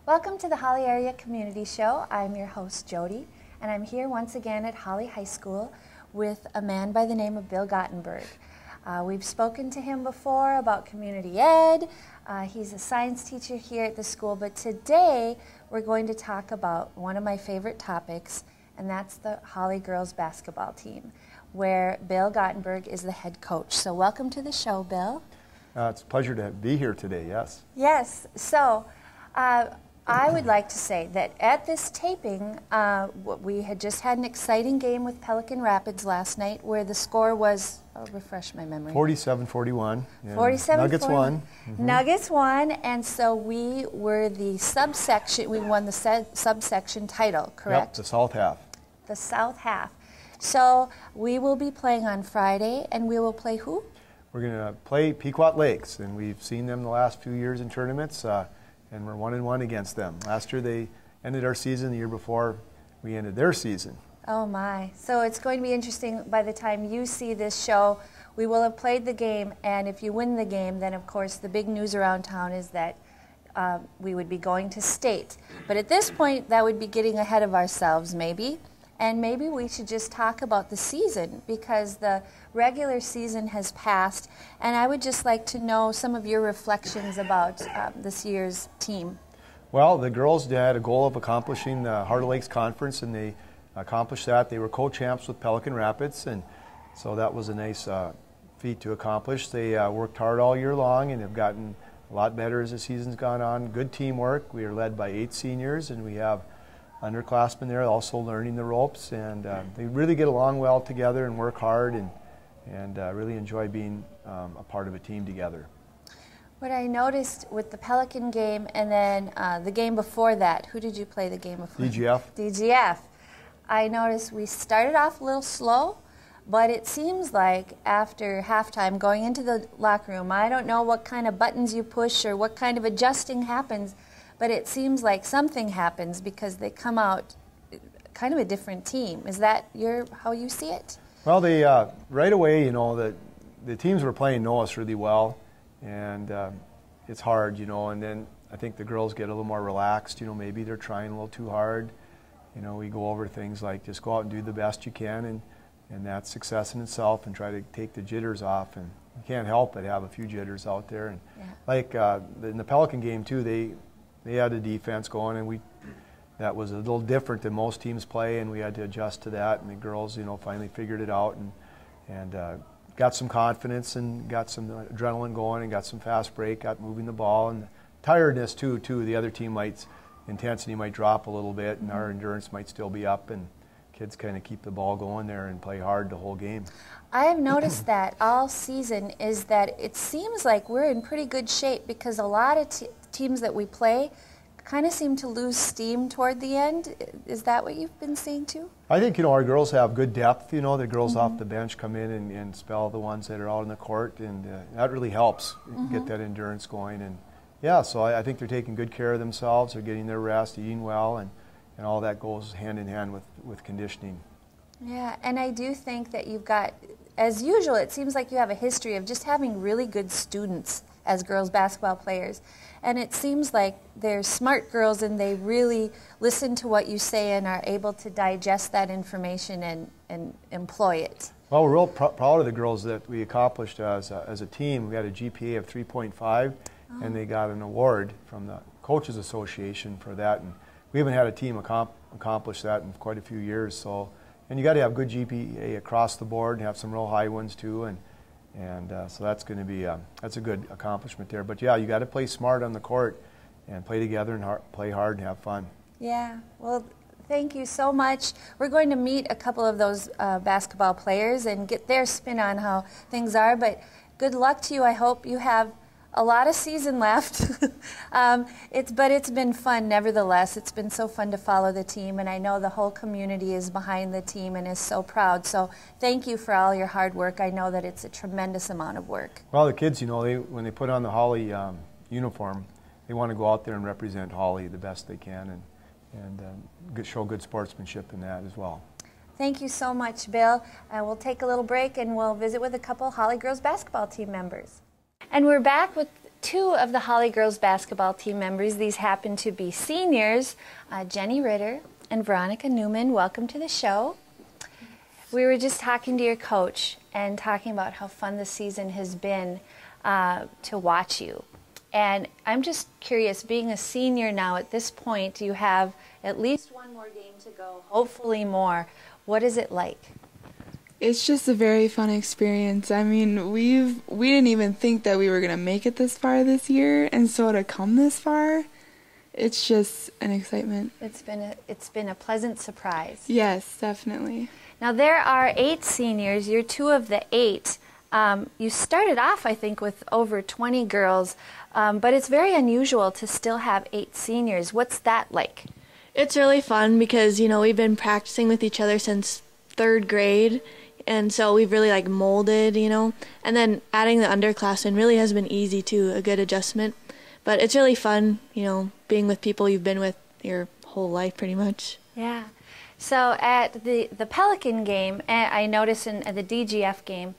Welcome to the Holly Area Community Show. I'm your host, Jody, and I'm here once again at Holly High School with a man by the name of Bill Gottenberg. We've spoken to him before about community ed. He's a science teacher here at the school, but today we're going to talk about one of my favorite topics, and that's the Holly girls basketball team, where Bill Gottenberg is the head coach. So welcome to the show, Bill. It's a pleasure to be here today, yes. Yes, so I would like to say that at this taping, we had just had an exciting game with Pelican Rapids last night where the score was, I'll refresh my memory. 47-41. 47-41. Nuggets won. Nuggets won, and so we were the subsection, we won the subsection title, correct? Yep, the south half. The south half. So we will be playing on Friday, and we will play who? We're going to play Pequot Lakes, and we've seen them the last few years in tournaments. And we're 1-1 against them. Last year they ended our season. The year before we ended their season. Oh my. So it's going to be interesting. By the time you see this show, we will have played the game, and if you win the game, then of course the big news around town is that we would be going to state. But at this point, that would be getting ahead of ourselves maybe. And maybe we should just talk about the season, because the regular season has passed, and I would just like to know some of your reflections about this year's team. Well, the girls had a goal of accomplishing the Heart of Lakes Conference, and they accomplished that. They were co-champs with Pelican Rapids, and so that was a nice feat to accomplish. They worked hard all year long and have gotten a lot better as the season's gone on. Good teamwork. We are led by 8 seniors, and we have underclassmen there also learning the ropes, and they really get along well together and work hard and really enjoy being a part of a team together. What I noticed with the Pelican game and then the game before that, who did you play the game before? DGF. DGF. I noticed we started off a little slow, but it seems like after halftime, going into the locker room, I don't know what kind of buttons you push or what kind of adjusting happens, but it seems like something happens because they come out kind of a different team. Is that how you see it? Well, they right away, you know, the teams we're playing know us really well, and it's hard, you know. And then I think the girls get a little more relaxed. You know, maybe they're trying a little too hard. You know, we go over things like just go out and do the best you can, and that's success in itself, and try to take the jitters off. And you can't help but have a few jitters out there. And like in the Pelican game too, they had a defense going, and that was a little different than most teams play, and we had to adjust to that. And the girls, you know, finally figured it out and got some confidence and got some adrenaline going and got some fast break, got moving the ball, and tiredness too. The other team intensity might drop a little bit, and our endurance might still be up, and kids kind of keep the ball going there and play hard the whole game. I have noticed that all season is that it seems like we're in pretty good shape, because a lot of teams that we play kind of seem to lose steam toward the end. Is that what you've been seeing too? I think, you know, our girls have good depth. You know, the girls off the bench come in and spell the ones that are out on the court, and that really helps get that endurance going. And yeah, so I think they're taking good care of themselves. They're getting their rest, eating well, and all that goes hand in hand with conditioning. Yeah, and I do think that you've got, as usual, it seems like you have a history of just having really good students as girls basketball players. And it seems like they're smart girls, and they really listen to what you say and are able to digest that information and employ it. Well, we're real proud of the girls that we accomplished as a team. We had a GPA of 3.5, and they got an award from the Coaches Association for that. And we haven't had a team accomplish that in quite a few years. So, and you got to have good GPA across the board and have some real high ones too. And so that's going to be that's a good accomplishment there. But yeah, you got to play smart on the court and play together and play hard and have fun. Yeah, well, thank you so much. We're going to meet a couple of those basketball players and get their spin on how things are. But good luck to you. I hope you have a lot of season left. But it's been fun nevertheless. It's been so fun to follow the team, and I know the whole community is behind the team and is so proud. So thank you for all your hard work. I know that it's a tremendous amount of work. Well, the kids, you know, when they put on the Holly uniform, they want to go out there and represent Holly the best they can, and show good sportsmanship in that as well. Thank you so much, Bill. We'll take a little break, and we'll visit with a couple Holly girls basketball team members. And we're back with two of the Holly girls basketball team members. These happen to be seniors, Jenny Ritter and Veronica Newman. Welcome to the show. We were just talking to your coach and talking about how fun the season has been to watch you. And I'm just curious, being a senior now at this point, you have at least one more game to go, hopefully more. What is it like? It's just a very fun experience. I mean, we didn't even think that we were going to make it this far this year, and so to come this far, it's just an excitement. It's been a pleasant surprise. Yes, definitely. Now there are 8 seniors. You're 2 of the 8. You started off, I think, with over 20 girls, but it's very unusual to still have 8 seniors. What's that like? It's really fun because, you know, we've been practicing with each other since 3rd grade, and so we've really molded, you know. And then adding the underclassmen really has been easy too, a good adjustment. But it's really fun, you know, being with people you've been with your whole life pretty much. Yeah. So at the Pelican game, I noticed in the DGF game,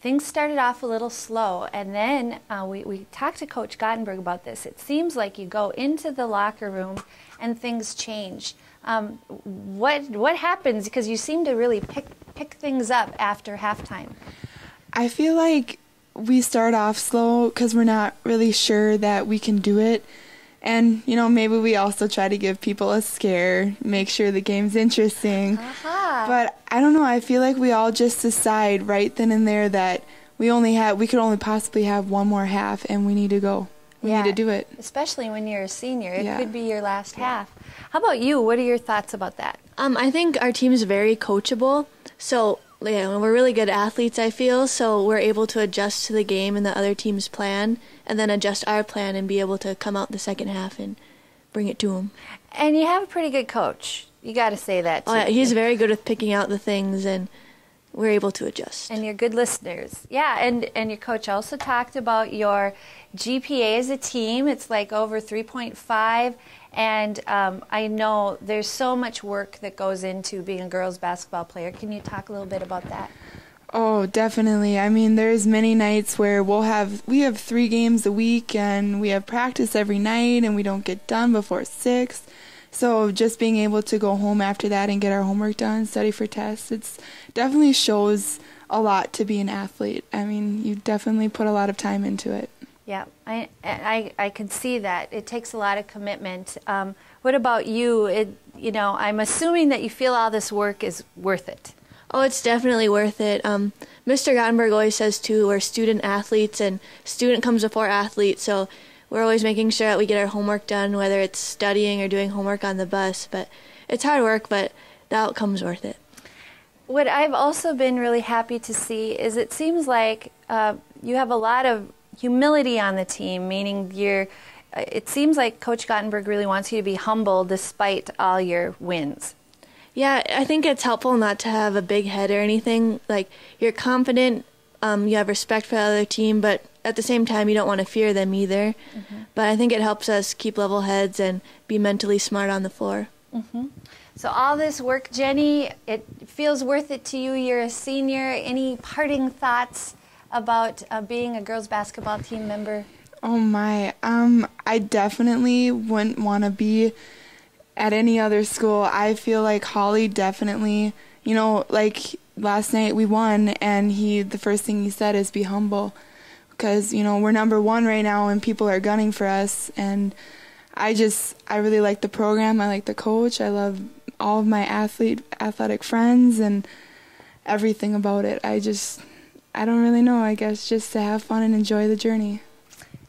things started off a little slow, and then we talked to Coach Gottenberg about this. It seems like you go into the locker room and things change. What happens? Because you seem to really pick things up after halftime. I feel like we start off slow because we're not really sure that we can do it. And, you know, maybe we also try to give people a scare, make sure the game's interesting. But I don't know, I feel like we all just decide right then and there that we could only possibly have one more half and we need to go. We need to do it. Especially when you're a senior. It could be your last half. How about you? What are your thoughts about that? I think our team is very coachable. So we're really good athletes, I feel, so we're able to adjust to the game and the other team's plan, and then adjust our plan and be able to come out the second half and bring it to them. And you have a pretty good coach. You got to say that, too. Oh, yeah, he's very good with picking out the things, and we're able to adjust. And you're good listeners. Yeah, and your coach also talked about your GPA as a team. It's like over 3.5, and I know there's so much work that goes into being a girls basketball player. Can you talk a little bit about that? Oh, definitely. I mean, there's many nights where we have 3 games a week, and we have practice every night, and we don't get done before 6. So just being able to go home after that and get our homework done, study for tests, it's definitely shows a lot to be an athlete. I mean, you definitely put a lot of time into it. Yeah, I can see that. It takes a lot of commitment. What about you? I'm assuming that you feel all this work is worth it. Oh, it's definitely worth it. Mr. Gottenberg always says, too, we're student athletes, and student comes before athlete, so we're always making sure that we get our homework done, whether it's studying or doing homework on the bus. But it's hard work, but the outcome's worth it. What I've also been really happy to see is it seems like you have a lot of humility on the team, meaning it seems like Coach Gottenberg really wants you to be humble despite all your wins. Yeah, I think it's helpful not to have a big head or anything. Like, you're confident, you have respect for the other team, but at the same time, you don't want to fear them either. Mm-hmm. But I think it helps us keep level heads and be mentally smart on the floor. Mm-hmm. So all this work, Jenny, it feels worth it to you. You're a senior. Any parting thoughts about being a girls basketball team member? Oh my, I definitely wouldn't want to be at any other school. I feel like Holly definitely, like last night we won, and the first thing he said is be humble, because we're number 1 right now and people are gunning for us, and I really like the program. I like the coach. I love all of my athletic friends and everything about it. I don't really know. I guess just to have fun and enjoy the journey.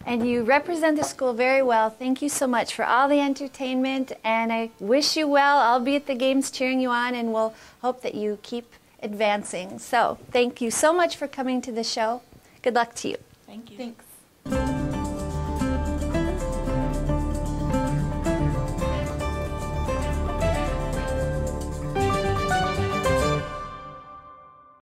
And you represent the school very well. Thank you so much for all the entertainment, and I wish you well. I'll be at the games cheering you on, and we'll hope that you keep advancing. So thank you so much for coming to the show. Good luck to you. Thank you. Thanks.